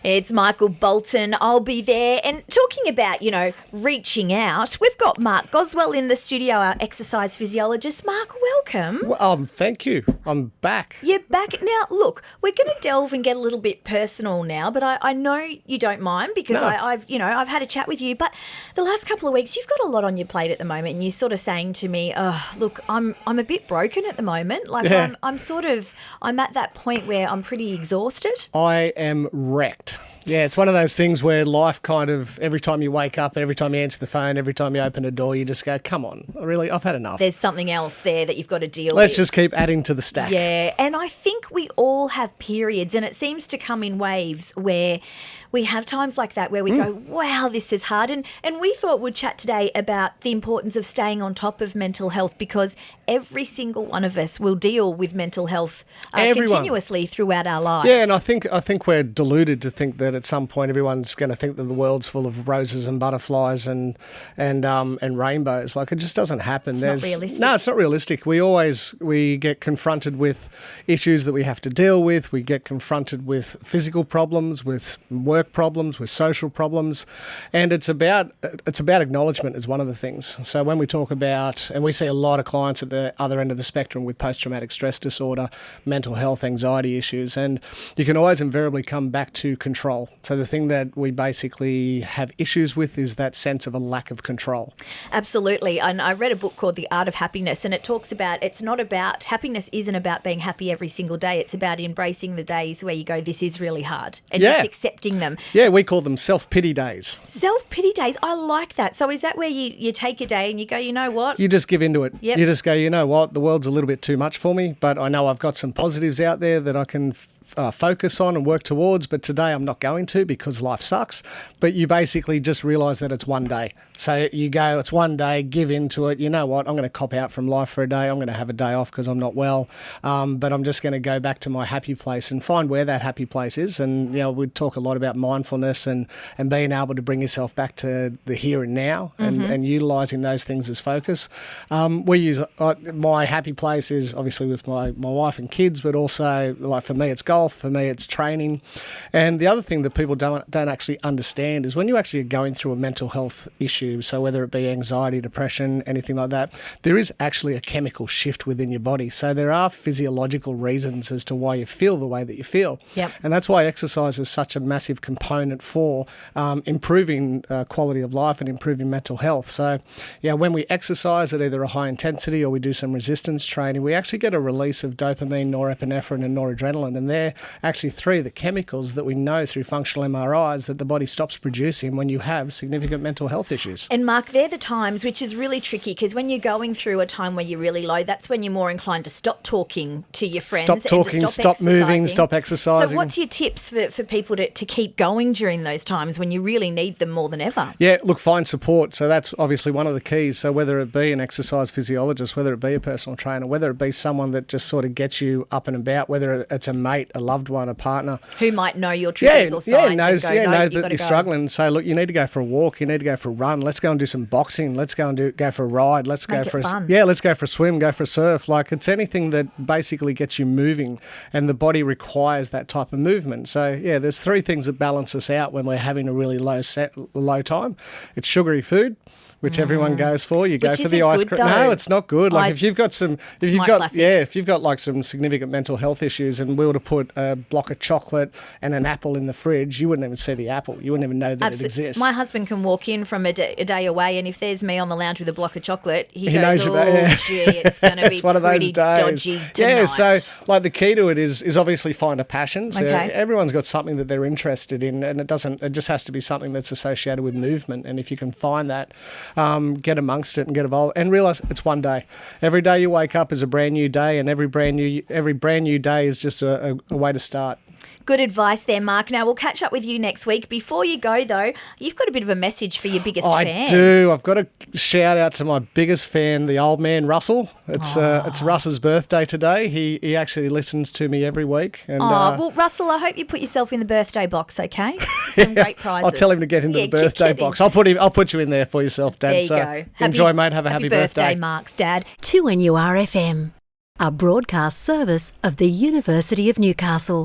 It's Michael Bolton. I'll be there. And talking about, reaching out, we've got Mark Goswell in the studio, our exercise physiologist. Mark, welcome. Well, thank you. I'm back. You're back. Now, look, we're going to delve and get a little bit personal now, but I know you don't mind because No. I've had a chat with you. But the last couple of weeks, you've got a lot on your plate at the moment, and you're sort of saying to me, "Oh, look, I'm a bit broken at the moment. Like Yeah. I'm at that point where I'm pretty exhausted." I am wrecked. Yeah, it's one of those things where life kind of, every time you wake up, every time you answer the phone, every time you open a door, you just go, come on, really, I've had enough. There's something else there that you've got to deal with. Let's just keep adding to the stack. Yeah, and I think we all have periods, and it seems to come in waves where we have times like that where we go, wow, this is hard. And we thought we'd chat today about the importance of staying on top of mental health, because every single one of us will deal with mental health continuously throughout our lives. Yeah, and I think we're deluded to think that at some point everyone's going to think that the world's full of roses and butterflies and rainbows. Like, it just doesn't happen. It's not realistic. No, it's not realistic. We get confronted with issues that we have to deal with. We get confronted with physical problems, with work problems, with social problems, and it's about acknowledgement is one of the things. So when we talk about, and we see a lot of clients at the other end of the spectrum with post-traumatic stress disorder, mental health, anxiety issues, and you can always invariably come back to control. So the thing that we basically have issues with is that sense of a lack of control. Absolutely. And I read a book called The Art of Happiness, and it talks about happiness isn't about being happy every single day. It's about embracing the days where you go, this is really hard, and just accepting them. Yeah, we call them self-pity days. Self-pity days. I like that. So is that where you take a day and you go, you know what? You just give into it. Yep. You just go, you know what, the world's a little bit too much for me, but I know I've got some positives out there that I can focus on and work towards, but today I'm not going to because life sucks. But you basically just realise that it's one day. So you go, it's one day, give into it. You know what, I'm going to cop out from life for a day. I'm going to have a day off because I'm not well. But I'm just going to go back to my happy place and find where that happy place is. And, we talk a lot about mindfulness and being able to bring yourself back to the here and now and utilising those things as focus. We use, my happy place is obviously with my wife and kids, but also, like, for me, it's golf. For me, it's training. And the other thing that people don't actually understand is when you actually are going through a mental health issue, so whether it be anxiety, depression, anything like that, there is actually a chemical shift within your body. So there are physiological reasons as to why you feel the way that you feel. Yep. And that's why exercise is such a massive component for improving quality of life and improving mental health. So, when we exercise at either a high intensity or we do some resistance training, we actually get a release of dopamine, norepinephrine and noradrenaline. And they're actually three of the chemicals that we know through functional MRIs that the body stops producing when you have significant mental health issues. And Mark, they're the times, which is really tricky, because when you're going through a time where you're really low, that's when you're more inclined to stop talking to your friends. Stop talking, and to stop moving, stop exercising. So what's your tips for people to keep going during those times when you really need them more than ever? Yeah, look, find support. So that's obviously one of the keys. So whether it be an exercise physiologist, whether it be a personal trainer, whether it be someone that just sort of gets you up and about, whether it's a mate, a loved one, a partner. Who might know your triggers or signs knows and go, that you're struggling, and say, look, you need to go for a walk, you need to go for a run, let's go and do some boxing, let's go and go for a ride, let's go for let's go for a swim, go for a surf. Like, it's anything that basically gets you moving, and the body requires that type of movement. So, there's three things that balance us out when we're having a really low time. It's sugary food, which everyone goes for. You go for the ice cream. No, it's not good. Like, if you've got some like some significant mental health issues, and we were to put a block of chocolate and an apple in the fridge, you wouldn't even see the apple. You wouldn't even know that it exists. My husband can walk in from a day away, and if there's me on the lounge with a block of chocolate, he knows goes, about it. Gee, it's going to be one of those pretty days. dodgy tonight. Yeah, so like the key to it is obviously find a passion. So Okay. everyone's got something that they're interested in, and it just has to be something that's associated with movement. And if you can find that, get amongst it and get involved, and realise it's one day. Every day you wake up is a brand new day, and every brand new day is just a way to start. Good advice there, Mark. Now, we'll catch up with you next week. Before you go, though, you've got a bit of a message for your biggest fan. I do. I've got to shout out to my biggest fan, the old man, Russell. It's Russ's birthday today. He actually listens to me every week. And, well, Russell, I hope you put yourself in the birthday box, okay? Some great prizes. I'll tell him to get into the birthday box. I'll put you in there for yourself, Dad. There you go. Enjoy, mate. Have a happy birthday. Mark's dad. 2NURFM, a broadcast service of the University of Newcastle.